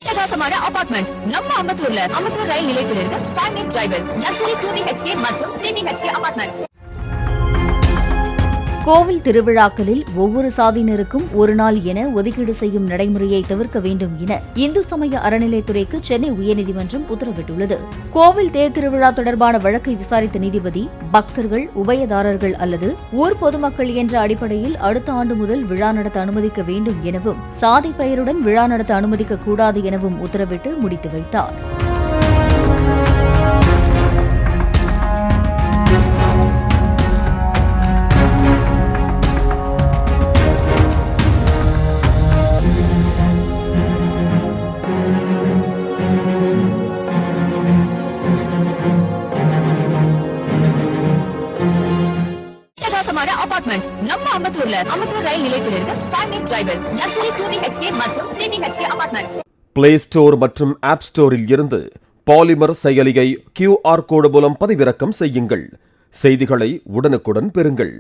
பிரகாசமான அபார்ட்மெண்ட்ஸ் நம்ம அம்பத்தூர்ல அம்பத்தூர் ரயில் நிலையத்திலிருந்து 5 minute drive லக்ஸரி 2 BHK மற்றும் 3 BHK அபார்ட்மெண்ட்ஸ். கோவில் திருவிழாக்களில் ஒவ்வொரு சாதியினருக்கும் ஒரு நாள் என ஒதுக்கீடு செய்யும் நடைமுறையை தவிர்க்க வேண்டும் என இந்து சமய அறநிலைத்துறைக்கு சென்னை உயர்நீதிமன்றம் உத்தரவிட்டுள்ளது. கோவில் தேர் திருவிழா தொடர்பான வழக்கை விசாரித்த நீதிபதி, பக்தர்கள், உபயதாரர்கள் அல்லது ஊர் பொதுமக்கள் என்ற அடிப்படையில் அடுத்த ஆண்டு முதல் விழா நடத்த அனுமதிக்க வேண்டும் எனவும், சாதி பெயருடன் விழா நடத்த அனுமதிக்க கூடாது எனவும் உத்தரவிட்டு முடித்து வைத்தார். பிரகாசமான அபார்ட்மெண்ட்ஸ் நம்ம அம்பத்தூர்ல அம்பத்தூர் ரயில் நிலையத்திலிருந்து 5 minute drive லக்ஸரி 2 BHK மற்றும் 3 BHK அபார்ட்மெண்ட்ஸ். பிளே ஸ்டோர் மற்றும் ஆப் ஸ்டோரில் இருந்து பாலிமர் செயலியை QR கோடு மூலம் பதிவிறக்கம் செய்யுங்கள். செய்திகளை உடனுக்குடன் பெறுங்கள்.